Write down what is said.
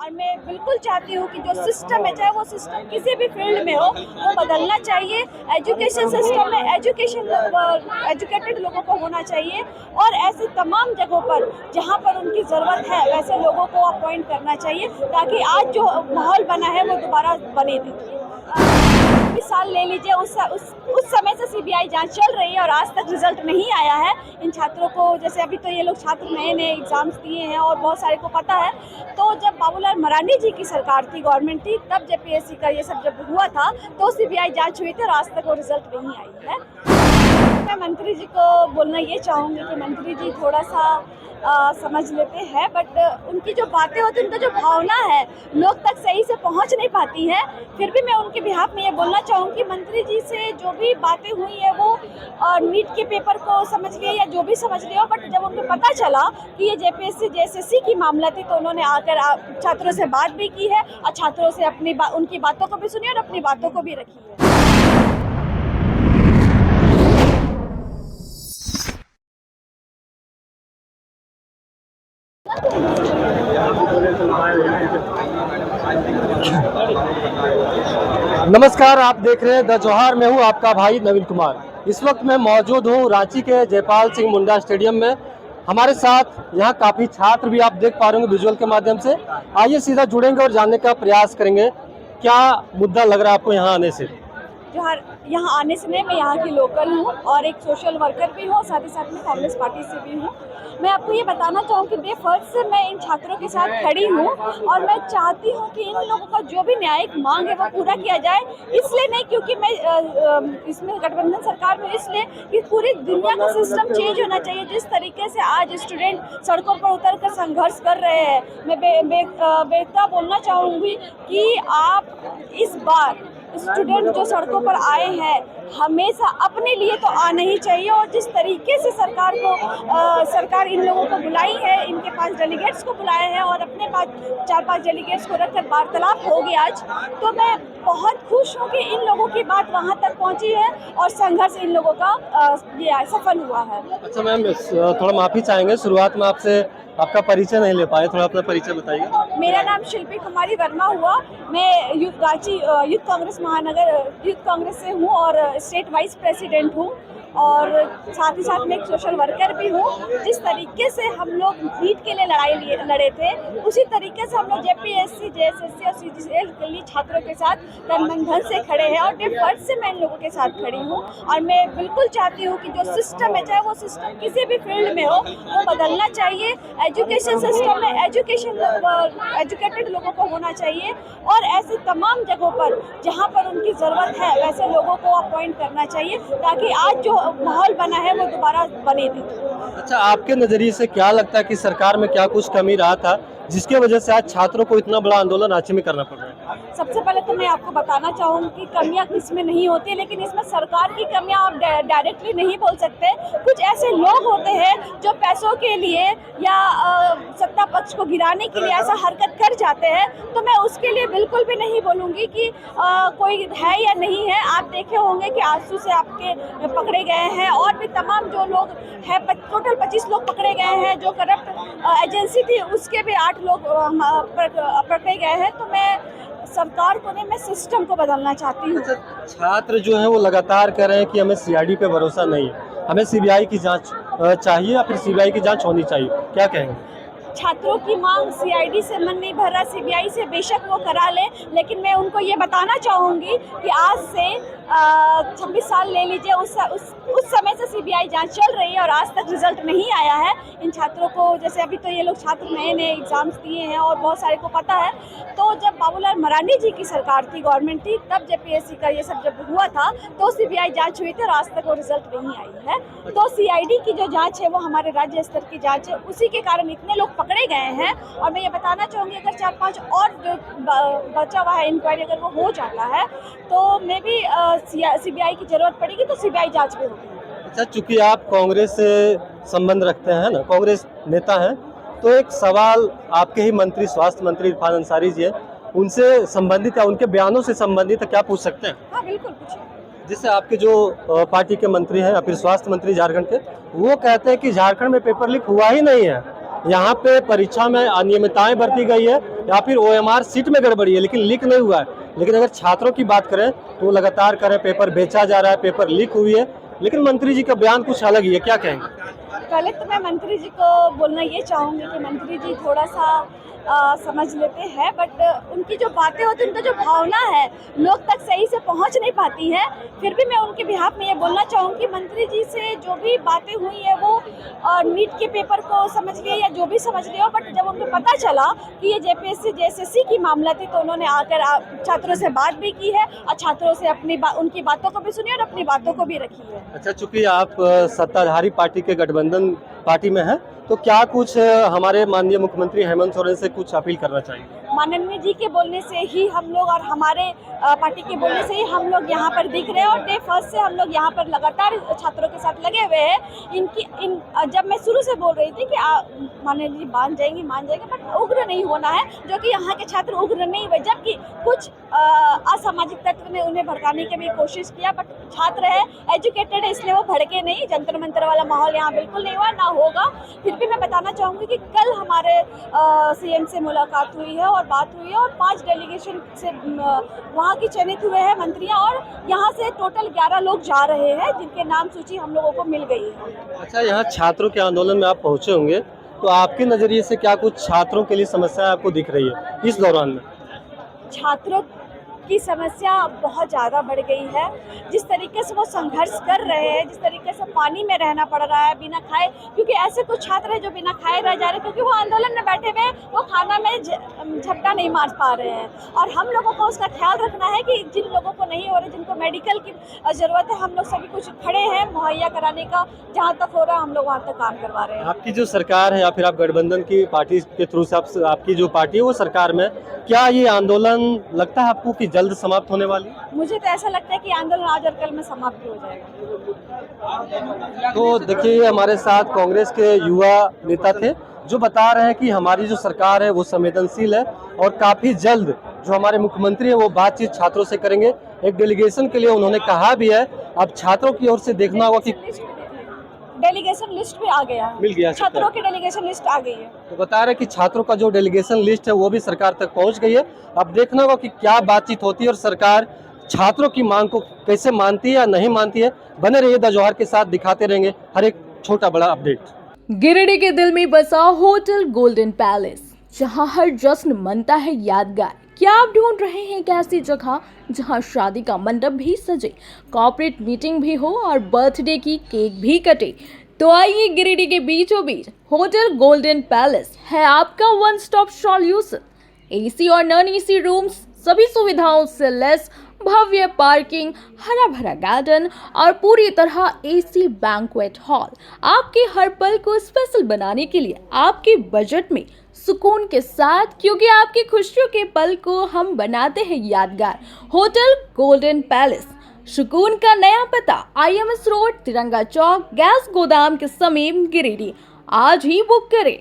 और मैं बिल्कुल चाहती हूँ कि जो सिस्टम है, चाहे वो सिस्टम किसी भी फील्ड में हो, वो बदलना चाहिए। एजुकेशन सिस्टम में एजुकेटेड लोगों को होना चाहिए और ऐसे तमाम जगहों पर जहाँ पर उनकी ज़रूरत है वैसे लोगों को अपॉइंट करना चाहिए, ताकि आज जो माहौल बना है वो दोबारा बने नहीं। 20 साल ले लीजिए, उस समय से सीबीआई जांच चल रही है और आज तक रिजल्ट नहीं आया है। इन छात्रों को, जैसे अभी तो ये लोग छात्र नए नए एग्जाम्स दिए हैं और बहुत सारे को पता है, तो जब बाबूलाल मरांडी जी की सरकार थी, गवर्नमेंट थी, तब जेपीएससी का ये सब जब हुआ था तो सीबीआई जांच हुई थी और आज तक वो रिजल्ट नहीं आई है। मैं मंत्री जी को बोलना ये चाहूँगी कि मंत्री जी थोड़ा सा समझ लेते हैं, बट उनकी जो बातें होती हैं, उनका जो भावना है लोग तक सही से पहुंच नहीं पाती है। फिर भी मैं उनके बिहाफ में ये बोलना चाहूँगी, मंत्री जी से जो भी बातें हुई है वो नीट के पेपर को समझ लिए या जो भी समझ लिया हो, बट जब उनको पता चला कि ये जेपीएससी जेएसएससी की मामला थी तो उन्होंने आकर छात्रों से बात भी की है और छात्रों से उनकी बातों को भी सुनी और अपनी बातों को भी रखी है। नमस्कार, आप देख रहे हैं द जौहर। में हूँ आपका भाई नवीन कुमार। इस वक्त मैं मौजूद हूँ रांची के जयपाल सिंह मुंडा स्टेडियम में। हमारे साथ यहाँ काफ़ी छात्र भी आप देख पा रहे होंगे विजुअल के माध्यम से। आइए सीधा जुड़ेंगे और जानने का प्रयास करेंगे क्या मुद्दा लग रहा है आपको यहाँ आने से। यहाँ आने से नहीं, मैं यहाँ की लोकल हूँ और एक सोशल वर्कर भी हूँ, साथ ही साथ में कांग्रेस पार्टी से भी हूँ। मैं आपको ये बताना चाहूँगी डे फर्स्ट से मैं इन छात्रों के साथ खड़ी हूँ और मैं चाहती हूँ कि इन लोगों का जो भी न्यायिक मांग है वो पूरा किया जाए। इसलिए नहीं क्योंकि मैं इसमें गठबंधन सरकार में, इसलिए कि पूरी दुनिया का सिस्टम चेंज होना चाहिए। जिस तरीके से आज स्टूडेंट सड़कों पर उतर कर संघर्ष कर रहे हैं, मैं बेहतर बोलना चाहूँगी कि आप इस बार स्टूडेंट जो सड़कों पर आए हैं हमेशा अपने लिए तो आना ही चाहिए, और जिस तरीके से सरकार इन लोगों को बुलाई है, इनके पास डेलीगेट्स को बुलाए हैं और अपने पास 4-5 डेलीगेट्स को रखकर वार्तालाप होगी आज, तो मैं बहुत खुश हूँ कि इन लोगों की बात वहाँ तक पहुँची है और संघर्ष इन लोगों का ये सफल हुआ है। अच्छा मैम, थोड़ा माफ़ी चाहेंगे, शुरुआत में आपसे आपका परिचय नहीं ले पाए, थोड़ा अपना परिचय बताइए। मेरा नाम शिल्पी कुमारी वर्मा हुआ। मैं रांची यूथ कांग्रेस महानगर यूथ कांग्रेस से हूँ और स्टेट वाइस प्रेसिडेंट हूँ और साथ ही साथ में एक सोशल वर्कर भी हूँ। जिस तरीके से हम लोग नीट के लिए लड़े थे, उसी तरीके से हम लोग जेपीएससी जेएसएससी और सीजीएल के लिए छात्रों के साथ तन मन धन से खड़े हैं और डे फर्स्ट से मैं इन लोगों के साथ खड़ी हूँ। और मैं बिल्कुल चाहती हूँ कि जो सिस्टम है, चाहे वो सिस्टम किसी भी फील्ड में हो, वो बदलना चाहिए। एजुकेशन सिस्टम में एजुकेटेड लोगों को होना चाहिए और ऐसे तमाम जगहों पर जहाँ पर उनकी ज़रूरत है वैसे लोगों को अपॉइंट करना चाहिए, ताकि आज जो माहौल बना है वो दोबारा बने नहीं। अच्छा, आपके नज़रिए से क्या लगता है कि सरकार में क्या कुछ कमी रहा था जिसकी वजह से आज छात्रों को इतना बड़ा आंदोलन रांची में करना पड़ रहा है? सबसे पहले तो मैं आपको बताना चाहूँगी कि कमियां किसमें नहीं होती, लेकिन इसमें सरकार की कमियां आप डायरेक्टली नहीं बोल सकते। कुछ ऐसे लोग होते हैं जो पैसों के लिए या सत्ता पक्ष को गिराने के लिए ऐसा हरकत कर जाते हैं, तो मैं उसके लिए बिल्कुल भी नहीं बोलूँगी कि कोई है या नहीं है। आप देखे होंगे कि आजसू से आपके पकड़े गए हैं और भी तमाम जो लोग हैं, टोटल 25 लोग पकड़े गए हैं। जो करप्ट एजेंसी थी उसके भी 8 लोग पकड़े गए हैं। तो मैं सरकार को नहीं, मैं सिस्टम को बदलना चाहती हूँ। छात्र जो है वो लगातार कह रहे हैं कि हमें सीआईडी पे भरोसा नहीं है, हमें सीबीआई की जांच चाहिए या फिर सीबीआई की जांच होनी चाहिए, क्या कहेंगे? छात्रों की मांग सीआईडी से मन नहीं भर रहा, सीबीआई से बेशक वो करा ले, लेकिन मैं उनको ये बताना चाहूँगी कि आज से 26 साल ले लीजिए, उस समय से सीबीआई जांच चल रही है और आज तक रिजल्ट नहीं आया है। इन छात्रों को, जैसे अभी तो ये लोग छात्र नए नए एग्जाम्स दिए हैं और बहुत सारे को पता है, तो जब बाबूलाल मरांडी जी की सरकार थी, गवर्नमेंट थी, तब जेपीएससी का ये सब जब हुआ था तो सीबीआई जांच हुई थी और आज तक वो रिजल्ट नहीं आई है। तो सीआईडी की जो जांच है वो हमारे राज्य स्तर की जांच है, उसी के कारण इतने लोग पकड़े गए हैं। और मैं ये बताना चाहूँगी, अगर 4-5 और जो बचा हुआ है इंक्वायरी, अगर वो हो जाता है तो मे भी सीबीआई की जरूरत पड़ेगी, तो सीबीआई जांच भी होगी। अच्छा, चूंकि आप कांग्रेस से संबंध रखते हैं ना, कांग्रेस नेता हैं, तो एक सवाल आपके ही मंत्री, स्वास्थ्य मंत्री इरफान अंसारी जी है, उनसे संबंधित या उनके बयानों से संबंधित क्या पूछ सकते हैं? हाँ बिल्कुल पूछिए। जिससे आपके जो पार्टी के मंत्री हैं या फिर स्वास्थ्य मंत्री झारखंड के, वो कहते हैं कि झारखंड में पेपर लीक हुआ ही नहीं है यहाँ पे परीक्षा में अनियमितताएं बरती गई है या फिर OMR सीट में गड़बड़ी है, लेकिन लीक नहीं हुआ है। लेकिन अगर छात्रों की बात करें तो लगातार करें पेपर बेचा जा रहा है, पेपर लीक हुई है, लेकिन मंत्री जी का बयान कुछ अलग ही है, क्या कहेंगे? पहले तो मैं मंत्री जी को बोलना ये चाहूँगी कि मंत्री जी थोड़ा सा समझ लेते हैं, बट उनकी जो बातें होती हैं, उनका जो भावना है लोग तक सही से पहुंच नहीं पाती है। फिर भी मैं उनके बिहाफ में ये बोलना चाहूँगी, मंत्री जी से जो भी बातें हुई है वो नीट के पेपर को समझ लिए या जो भी समझ लिया हो, बट जब उनको पता चला कि ये JPSC JSSC की मामला थी तो उन्होंने आकर छात्रों से बात भी की है और छात्रों से उनकी बातों को भी सुनी और अपनी बातों को भी रखी है। अच्छा, चूंकि आप सत्ताधारी पार्टी के गठबंधन पार्टी में हैं, तो क्या कुछ हमारे माननीय मुख्यमंत्री हेमंत सोरेन से कुछ अपील करना चाहिए? माननीय जी के बोलने से ही हम लोग और हमारे पार्टी के बोलने से ही हम लोग यहाँ पर दिख रहे हैं और डे फर्स्ट से हम लोग यहाँ पर लगातार छात्रों के साथ लगे हुए हैं। जब मैं शुरू से बोल रही थी कि माननीय जी मान जाएंगे, बट उग्र नहीं होना है, जो कि यहाँ के छात्र उग्र नहीं हुए, जबकि कुछ असामाजिक तत्व ने उन्हें भड़काने की भी कोशिश किया, बट छात्र है, एजुकेटेड है, इसलिए वो भड़के नहीं। जंतर मंतर वाला माहौल यहाँ बिल्कुल नहीं हुआ, ना होगा। फिर भी मैं बताना चाहूँगी कि कल हमारे CM से मुलाकात हुई है और बात हुई है और 5 डेलीगेशन से वहाँ की चयनित हुए हैं मंत्रियाँ, और यहाँ से टोटल 11 लोग जा रहे हैं जिनके नाम सूची हम लोगों को मिल गई है। अच्छा, यहाँ छात्रों के आंदोलन में आप पहुँचे होंगे, तो आपके नज़रिए से क्या कुछ छात्रों के लिए समस्याएं आपको दिख रही है इस दौरान में? छात्रों की समस्या बहुत ज़्यादा बढ़ गई है। जिस तरीके से वो संघर्ष कर रहे हैं, जिस तरीके से पानी में रहना पड़ रहा है बिना खाए, क्योंकि ऐसे कुछ छात्र हैं जो बिना खाए रह जा रहे हैं क्योंकि वो आंदोलन में बैठे हुए, वो खाना में झपटा नहीं मार पा रहे हैं। और हम लोगों को उसका ख्याल रखना है कि जिन लोगों को नहीं हो रहे, जिनको मेडिकल की ज़रूरत है, हम लोग सभी कुछ खड़े हैं मुहैया कराने का। जहाँ तक हो रहा है हम लोग वहाँ तक काम करवा रहे हैं। आपकी जो सरकार है या फिर आप गठबंधन की पार्टी के थ्रू से आपकी जो पार्टी है वो सरकार में, क्या ये आंदोलन लगता है आपको कि जल्द समाप्त होने वाली? मुझे तो ऐसा लगता है कि आंदोलन आज और कल में समाप्त हो जाएगा। तो देखिए, हमारे साथ कांग्रेस के युवा नेता थे जो बता रहे हैं कि हमारी जो सरकार है वो संवेदनशील है और काफी जल्द जो हमारे मुख्यमंत्री है वो बातचीत छात्रों से करेंगे। एक डेलीगेशन के लिए उन्होंने कहा भी है। अब छात्रों की ओर से देखना होगा कि डेलीगेशन लिस्ट भी आ गया है, मिल गया, छात्रों की डेलीगेशन लिस्ट आ गई है। तो बता रहे कि छात्रों का जो डेलीगेशन लिस्ट है वो भी सरकार तक पहुंच गई है। अब देखना होगा कि क्या बातचीत होती है और सरकार छात्रों की मांग को कैसे मानती है या नहीं मानती है। बने रहिए द जौहर के साथ, दिखाते रहेंगे हर एक छोटा बड़ा अपडेट। गिरिडीह के दिल में बसा होटल गोल्डन पैलेस, जहां हर जश्न मनता है यादगार। क्या आप ढूंढ रहे हैं एक ऐसी जगह जहां शादी का मंडप भी सजे, कॉर्पोरेट मीटिंग भी हो और बर्थडे की केक भी कटे? तो आइए, गिरिडीह के बीचों बीच होटल गोल्डन पैलेस है आपका वन स्टॉप सॉल्यूशन। AC और नॉन AC रूम्स, सभी सुविधाओं से लेस, भव्य पार्किंग, हरा भरा गार्डन और पूरी तरह AC बैंक्वेट हॉल, आपके हर पल को स्पेशल बनाने के लिए आपके बजट में सुकून के साथ, क्योंकि आपकी खुशियों के पल को हम बनाते हैं यादगार। होटल गोल्डन पैलेस, सुकून का नया पता, IMS रोड, तिरंगा चौक, गैस गोदाम के समीप, गिरिडीह। आज ही बुक करें।